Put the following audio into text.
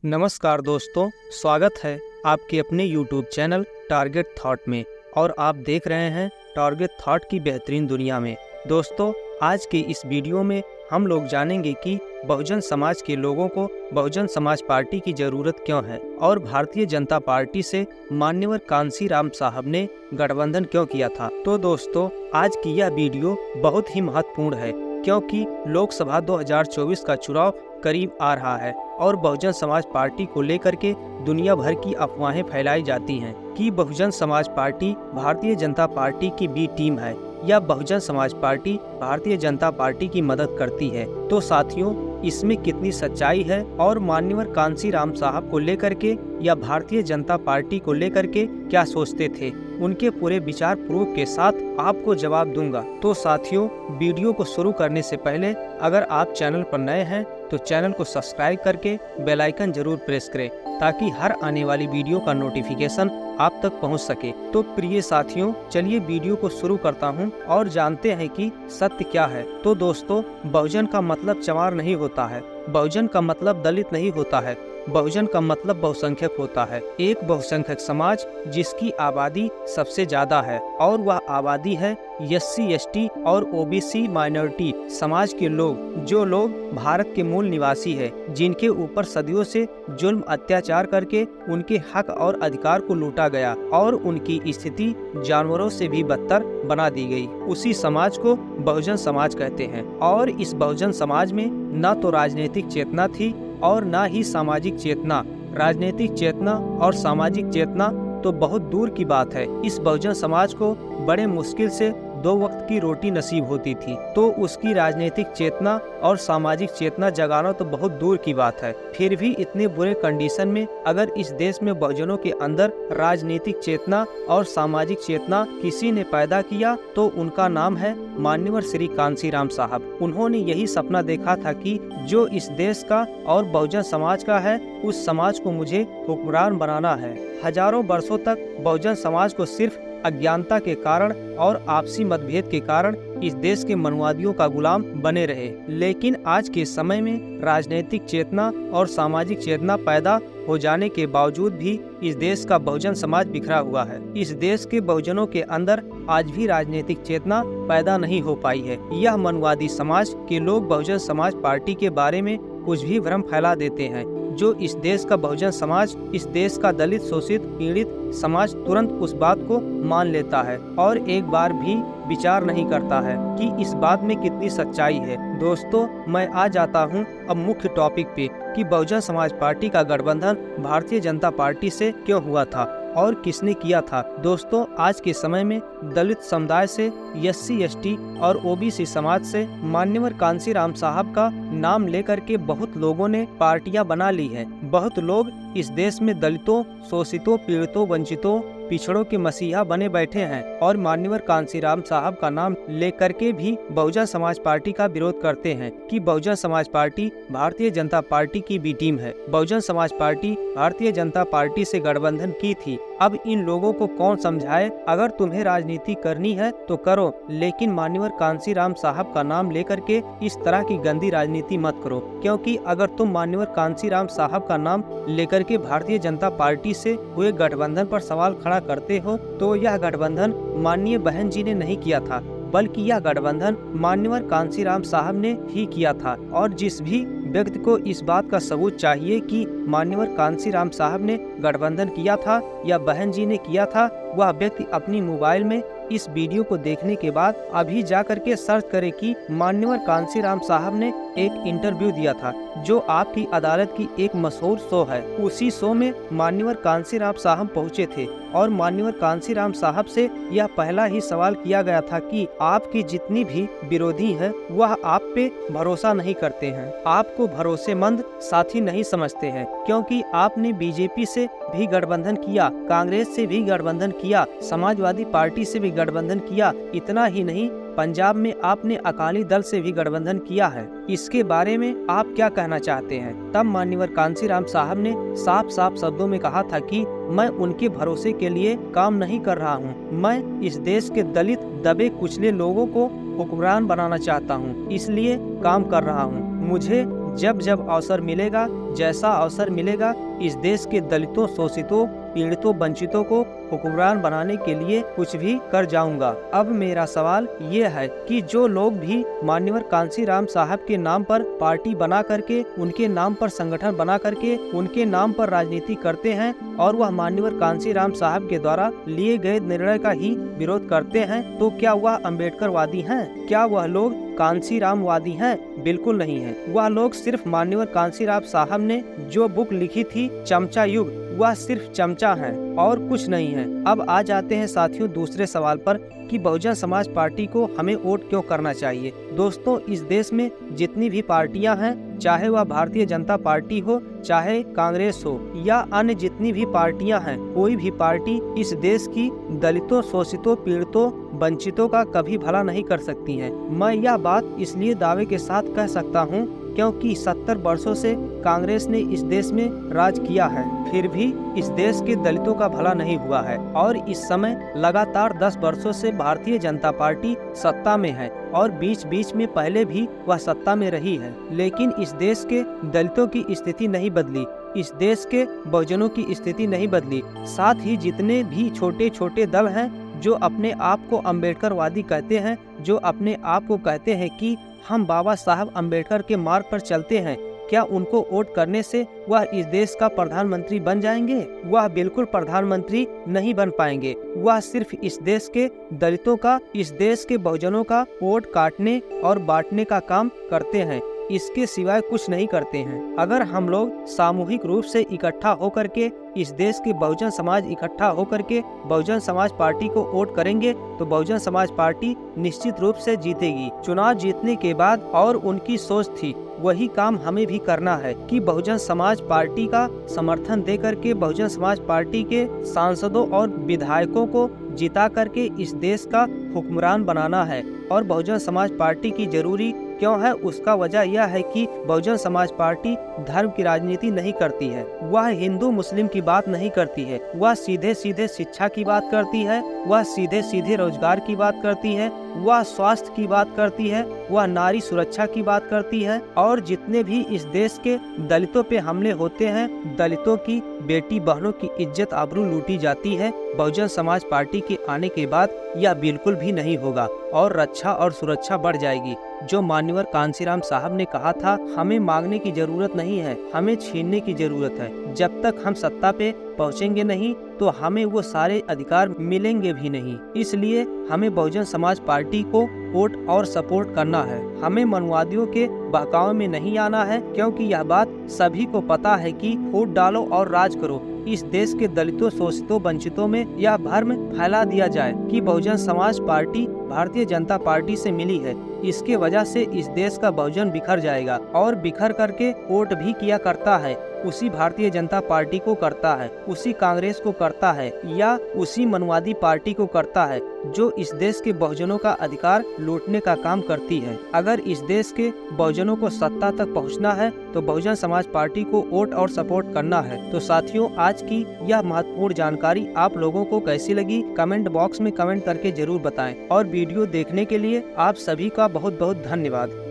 नमस्कार दोस्तों, स्वागत है आपके अपने YouTube चैनल टारगेट थॉट में। और आप देख रहे हैं टारगेट थॉट की बेहतरीन दुनिया में। दोस्तों, आज के इस वीडियो में हम लोग जानेंगे कि बहुजन समाज के लोगों को बहुजन समाज पार्टी की ज़रूरत क्यों है और भारतीय जनता पार्टी से मान्यवर कांसी राम साहब ने गठबंधन क्यों किया था। तो दोस्तों, आज की यह वीडियो बहुत ही महत्वपूर्ण है क्योंकि लोकसभा 2024 का चुनाव करीब आ रहा है और बहुजन समाज पार्टी को लेकर के दुनिया भर की अफवाहें फैलाई जाती हैं कि बहुजन समाज पार्टी भारतीय जनता पार्टी की बी टीम है या बहुजन समाज पार्टी भारतीय जनता पार्टी की मदद करती है। तो साथियों, इसमें कितनी सच्चाई है और मान्यवर कांसी राम साहब को लेकर के या भारतीय जनता पार्टी को लेकर के क्या सोचते थे, उनके पूरे विचार प्रूफ के साथ आपको जवाब दूंगा। तो साथियों, वीडियो को शुरू करने से पहले अगर आप चैनल पर नए हैं तो चैनल को सब्सक्राइब करके बेल आइकन जरूर प्रेस करें ताकि हर आने वाली वीडियो का नोटिफिकेशन आप तक पहुंच सके। तो प्रिय साथियों, चलिए वीडियो को शुरू करता हूं और जानते हैं कि सत्य क्या है। तो दोस्तों, बहुजन का मतलब चमार नहीं होता है, बहुजन का मतलब दलित नहीं होता है, बहुजन का मतलब बहुसंख्यक होता है। एक बहुसंख्यक समाज जिसकी आबादी सबसे ज्यादा है और वह आबादी है SC ST और OBC माइनॉरिटी समाज के लोग, जो लोग भारत के मूल निवासी है, जिनके ऊपर सदियों से जुल्म अत्याचार करके उनके हक और अधिकार को लूटा गया और उनकी स्थिति जानवरों से भी बदतर बना दी गई। उसी समाज को बहुजन समाज कहते हैं। और इस बहुजन समाज में न तो राजनीतिक चेतना थी और न ही सामाजिक चेतना। राजनीतिक चेतना और सामाजिक चेतना तो बहुत दूर की बात है। इस बहुजन समाज को बड़े मुश्किल से 2 वक्त की रोटी नसीब होती थी, तो उसकी राजनीतिक चेतना और सामाजिक चेतना जगाना तो बहुत दूर की बात है। फिर भी इतने बुरे कंडीशन में अगर इस देश में बहुजनों के अंदर राजनीतिक चेतना और सामाजिक चेतना किसी ने पैदा किया तो उनका नाम है मान्यवर श्री कांसी राम साहब। उन्होंने यही सपना देखा था कि जो इस देश का और बहुजन समाज का है, उस समाज को मुझे हुक्मरान बनाना है। हजारों वर्षों तक बहुजन समाज को सिर्फ अज्ञानता के कारण और आपसी मतभेद के कारण इस देश के मनुवादियों का गुलाम बने रहे। लेकिन आज के समय में राजनीतिक चेतना और सामाजिक चेतना पैदा हो जाने के बावजूद भी इस देश का बहुजन समाज बिखरा हुआ है। इस देश के बहुजनों के अंदर आज भी राजनीतिक चेतना पैदा नहीं हो पाई है। यह मनुवादी समाज के लोग बहुजन समाज पार्टी के बारे में कुछ भी भ्रम फैला देते हैं, जो इस देश का बहुजन समाज, इस देश का दलित, शोषित, पीड़ित समाज तुरंत उस बात को मान लेता है और एक बार भी विचार नहीं करता है कि इस बात में कितनी सच्चाई है। दोस्तों, मैं आ जाता हूं अब मुख्य टॉपिक पे कि बहुजन समाज पार्टी का गठबंधन भारतीय जनता पार्टी से क्यों हुआ था और किसने किया था। दोस्तों, आज के समय में दलित समुदाय से, SC ST और OBC समाज से मान्यवर कांसी राम साहब का नाम लेकर के बहुत लोगों ने पार्टियां बना ली है। बहुत लोग इस देश में दलितों, शोषितों, पीड़ितों, वंचितों, पिछड़ों के मसीहा बने बैठे हैं और मान्यवर कांसी राम साहब का नाम लेकर के भी बहुजन समाज पार्टी का विरोध करते हैं कि बहुजन समाज पार्टी भारतीय जनता पार्टी की बी टीम है। बहुजन समाज पार्टी भारतीय जनता पार्टी से गठबंधन की थी। अब इन लोगों को कौन समझाए? अगर तुम्हें राजनीति करनी है तो करो, लेकिन मान्यवर कांसी राम साहब का नाम लेकर के इस तरह की गंदी राजनीति मत करो, क्योंकि अगर तुम मान्यवर कांसी राम साहब का नाम लेकर के भारतीय जनता पार्टी से हुए गठबंधन पर सवाल खड़ा करते हो तो यह गठबंधन माननीय बहन जी ने नहीं किया था, बल्कि यह गठबंधन मान्यवर कांसी राम साहब ने ही किया था। और जिस भी व्यक्ति को इस बात का सबूत चाहिए कि मान्यवर कांसी राम साहब ने गठबंधन किया था या बहन जी ने किया था, वह व्यक्ति अपनी मोबाइल में इस वीडियो को देखने के बाद अभी जाकर के सर्च करे कि मान्यवर कांसी राम साहब ने एक इंटरव्यू दिया था जो आपकी अदालत की एक मशहूर शो है। उसी शो में मान्यवर कांसी राम साहब पहुंचे थे और मान्यवर कांसी राम साहब से यह पहला ही सवाल किया गया था कि आपकी जितनी भी विरोधी हैं वह आप पे भरोसा नहीं करते हैं, आपको भरोसेमंद साथी नहीं समझते हैं, क्योंकि आपने बीजेपी से भी गठबंधन किया, कांग्रेस से भी गठबंधन किया, समाजवादी पार्टी से भी गठबंधन किया। इतना ही नहीं, पंजाब में आपने अकाली दल से भी गठबंधन किया है। इसके बारे में आप क्या कहना चाहते हैं? तब मान्यवर कांसी राम साहब ने साफ साफ शब्दों में कहा था कि मैं उनके भरोसे के लिए काम नहीं कर रहा हूँ, मैं इस देश के दलित, दबे कुचले लोगों को हुक्मरान बनाना चाहता हूँ, इसलिए काम कर रहा हूँ। मुझे जब जब अवसर मिलेगा, जैसा अवसर मिलेगा, इस देश के दलितों, शोषितों, पीड़ितों, वंचितों को हुक्मरान बनाने के लिए कुछ भी कर जाऊंगा। अब मेरा सवाल ये है कि जो लोग भी मान्यवर कांशीराम साहब के नाम पर पार्टी बना करके, उनके नाम पर संगठन बना करके, उनके नाम पर राजनीति करते हैं और वह मान्यवर कांशीराम साहब के द्वारा लिए गए निर्णय का ही विरोध करते हैं, तो क्या वह अम्बेडकरवादी हैं? क्या वह लोग कांशीरामवादी हैं? बिल्कुल नहीं है। वह लोग सिर्फ मान्यवर कांशीराम साहब ने जो बुक लिखी थी चमचा युग, वह सिर्फ चमचा है और कुछ नहीं है। अब आ जाते हैं साथियों दूसरे सवाल पर कि बहुजन समाज पार्टी को हमें वोट क्यों करना चाहिए। दोस्तों, इस देश में जितनी भी पार्टियां हैं, चाहे वह भारतीय जनता पार्टी हो, चाहे कांग्रेस हो या अन्य जितनी भी पार्टियां हैं, कोई भी पार्टी इस देश की दलितों, शोषितों, पीड़ितों, वंचितों का कभी भला नहीं कर सकती है। मैं यह बात इसलिए दावे के साथ कह सकता हूँ क्योंकि 70 वर्षों से कांग्रेस ने इस देश में राज किया है, फिर भी इस देश के दलितों का भला नहीं हुआ है। और इस समय लगातार 10 वर्षों से भारतीय जनता पार्टी सत्ता में है और बीच बीच में पहले भी वह सत्ता में रही है, लेकिन इस देश के दलितों की स्थिति नहीं बदली, इस देश के बहुजनों की स्थिति नहीं बदली। साथ ही जितने भी छोटे छोटे दल हैं जो अपने आप को अम्बेडकरवादी कहते हैं, जो अपने आप को कहते हैं कि हम बाबा साहब अम्बेडकर के मार्ग पर चलते हैं, क्या उनको वोट करने से वह इस देश का प्रधानमंत्री बन जाएंगे? वह बिल्कुल प्रधानमंत्री नहीं बन पाएंगे। वह सिर्फ इस देश के दलितों का, इस देश के बहुजनों का वोट काटने और बांटने का काम करते हैं, इसके सिवाय कुछ नहीं करते हैं। अगर हम लोग सामूहिक रूप से इकट्ठा होकर के, इस देश के बहुजन समाज इकट्ठा होकर के बहुजन समाज पार्टी को वोट करेंगे तो बहुजन समाज पार्टी निश्चित रूप से जीतेगी। चुनाव जीतने के बाद और उनकी सोच थी वही काम हमें भी करना है कि बहुजन समाज पार्टी का समर्थन दे करके बहुजन समाज पार्टी के सांसदों और विधायकों को जिता करके इस देश का हुक्मरान बनाना है। और बहुजन समाज पार्टी की जरूरी क्यों है, उसका वजह यह है कि बहुजन समाज पार्टी धर्म की राजनीति नहीं करती है, वह हिंदू मुस्लिम की बात नहीं करती है, वह सीधे सीधे शिक्षा की बात करती है, वह सीधे सीधे रोजगार की बात करती है, वह स्वास्थ्य की बात करती है, वह नारी सुरक्षा की बात करती है। और जितने भी इस देश के दलितों पे हमले होते हैं, दलितों की बेटी बहनों की इज्जत आबरू लूटी जाती है, बहुजन समाज पार्टी के आने के बाद यह बिल्कुल भी नहीं होगा और रक्षा और सुरक्षा बढ़ जाएगी। जो मान्यवर कांशीराम साहब ने कहा था, हमें मांगने की जरूरत नहीं है, हमें छीनने की जरूरत है। जब तक हम सत्ता पे पहुंचेंगे नहीं तो हमें वो सारे अधिकार मिलेंगे भी नहीं। इसलिए हमें बहुजन समाज पार्टी को वोट और सपोर्ट करना है। हमें मनवादियों के बहकावे में नहीं आना है, क्योंकि यह बात सभी को पता है कि वोट डालो और राज करो। इस देश के दलितों, शोषितों, वंचितों में यह भ्रम फैला दिया जाए कि बहुजन समाज पार्टी भारतीय जनता पार्टी से मिली है, इसके वजह से इस देश का बहुजन बिखर जाएगा और बिखर करके वोट भी किया करता है, उसी भारतीय जनता पार्टी को करता है, उसी कांग्रेस को करता है या उसी मनवादी पार्टी को करता है जो इस देश के बहुजनों का अधिकार लूटने का काम करती है। अगर इस देश के बहुजनों को सत्ता तक पहुंचना है तो बहुजन समाज पार्टी को वोट और सपोर्ट करना है। तो साथियों, आज की यह महत्वपूर्ण जानकारी आप लोगों को कैसी लगी, कमेंट बॉक्स में कमेंट करके जरूर बताएं और वीडियो देखने के लिए आप सभी का बहुत बहुत धन्यवाद।